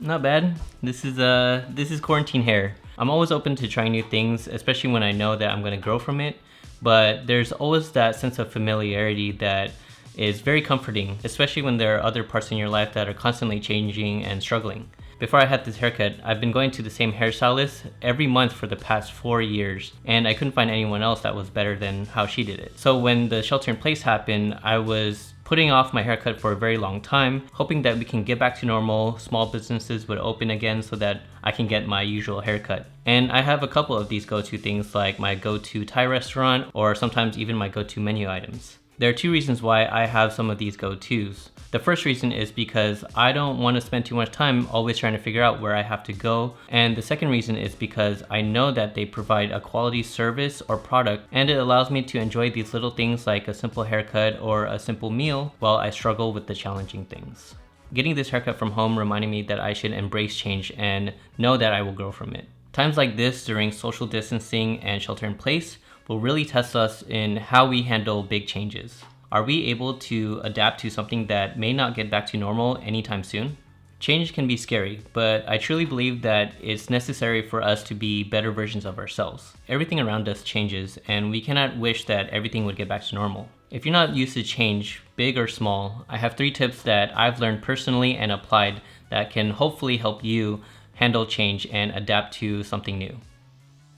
Not bad. This is quarantine hair. I'm always open to trying new things, especially when I know that I'm going to grow from it. But there's always that sense of familiarity that is very comforting, especially when there are other parts in your life that are constantly changing and struggling. Before I had this haircut, I've been going to the same hairstylist every month for the past 4 years, and I couldn't find anyone else that was better than how she did it. So when the shelter in place happened, I was putting off my haircut for a very long time, hoping that we can get back to normal, small businesses would open again so that I can get my usual haircut. And I have a couple of these go-to things like my go-to Thai restaurant or sometimes even my go-to menu items. There are two reasons why I have some of these go-tos. The first reason is because I don't want to spend too much time always trying to figure out where I have to go. And the second reason is because I know that they provide a quality service or product, and it allows me to enjoy these little things like a simple haircut or a simple meal while I struggle with the challenging things. Getting this haircut from home reminded me that I should embrace change and know that I will grow from it. Times like this during social distancing and shelter in place will really test us in how we handle big changes. Are we able to adapt to something that may not get back to normal anytime soon? Change can be scary, but I truly believe that it's necessary for us to be better versions of ourselves. Everything around us changes, and we cannot wish that everything would get back to normal. If you're not used to change, big or small, I have 3 tips that I've learned personally and applied that can hopefully help you handle change and adapt to something new.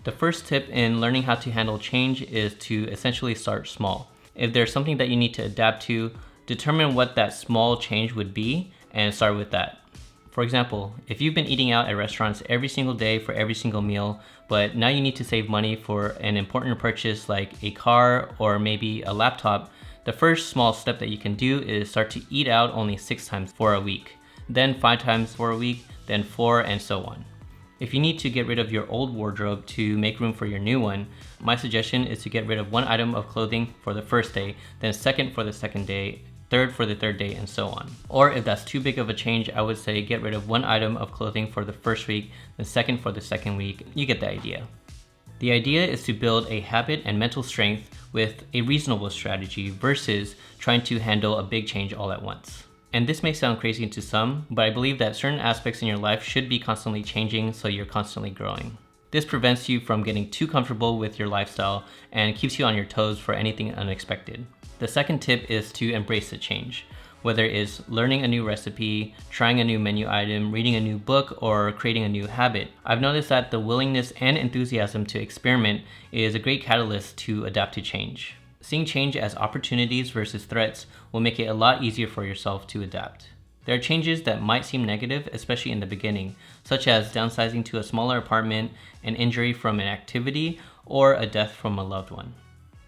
The first tip in learning how to handle change is to essentially start small. If there's something that you need to adapt to, determine what that small change would be and start with that. For example, if you've been eating out at restaurants every single day for every single meal, but now you need to save money for an important purchase like a car or maybe a laptop, the first small step that you can do is start to eat out only 6 times for a week, then 5 times for a week, then 4, and so on. If you need to get rid of your old wardrobe to make room for your new one, my suggestion is to get rid of 1 item of clothing for the first day, then second for the second day, third for the third day, and so on. Or if that's too big of a change, I would say get rid of 1 item of clothing for the first week, then second for the second week. You get the idea. The idea is to build a habit and mental strength with a reasonable strategy versus trying to handle a big change all at once. And this may sound crazy to some, but I believe that certain aspects in your life should be constantly changing so you're constantly growing. This prevents you from getting too comfortable with your lifestyle and keeps you on your toes for anything unexpected. The second tip is to embrace the change, whether it's learning a new recipe, trying a new menu item, reading a new book, or creating a new habit. I've noticed that the willingness and enthusiasm to experiment is a great catalyst to adapt to change. Seeing change as opportunities versus threats will make it a lot easier for yourself to adapt. There are changes that might seem negative, especially in the beginning, such as downsizing to a smaller apartment, an injury from an activity, or a death from a loved one.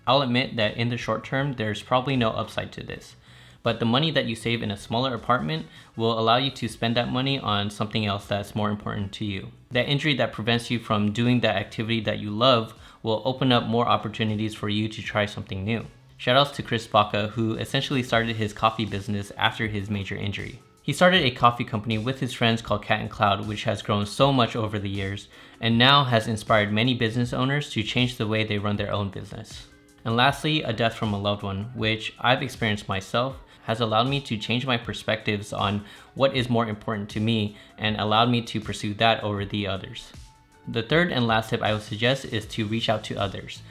I'll admit that in the short term, there's probably no upside to this, but the money that you save in a smaller apartment will allow you to spend that money on something else that's more important to you. That injury that prevents you from doing that activity that you love will open up more opportunities for you to try something new. Shoutouts to Chris Baca, who essentially started his coffee business after his major injury. He started a coffee company with his friends called Cat and Cloud, which has grown so much over the years, and now has inspired many business owners to change the way they run their own business. And lastly, a death from a loved one, which I've experienced myself, has allowed me to change my perspectives on what is more important to me and allowed me to pursue that over the others. The third and last tip I would suggest is to reach out to others.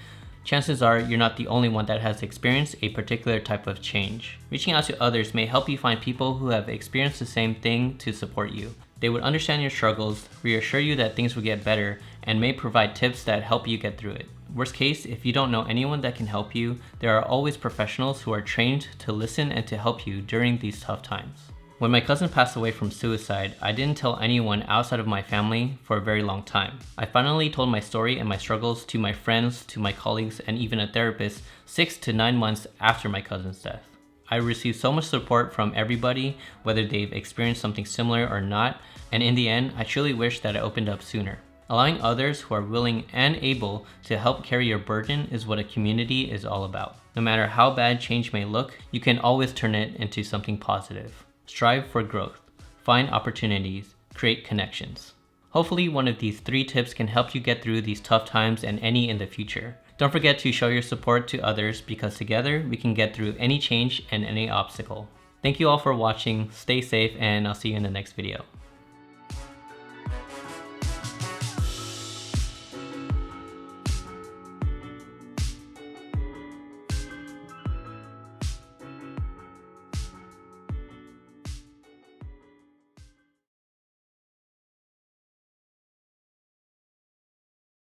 Chances are you're not the only one that has experienced a particular type of change. Reaching out to others may help you find people who have experienced the same thing to support you. They would understand your struggles, reassure you that things will get better, and may provide tips that help you get through it. Worst case, if you don't know anyone that can help you, there are always professionals who are trained to listen and to help you during these tough times. When my cousin passed away from suicide, I didn't tell anyone outside of my family for a very long time. I finally told my story and my struggles to my friends, to my colleagues, and even a therapist 6 to 9 months after my cousin's death. I received so much support from everybody, whether they've experienced something similar or not, and in the end, I truly wish that I opened up sooner. Allowing others who are willing and able to help carry your burden is what a community is all about. No matter how bad change may look, you can always turn it into something positive. Strive for growth, find opportunities, create connections. Hopefully one of these 3 tips can help you get through these tough times and any in the future. Don't forget to show your support to others because together we can get through any change and any obstacle. Thank you all for watching, stay safe, and I'll see you in the next video.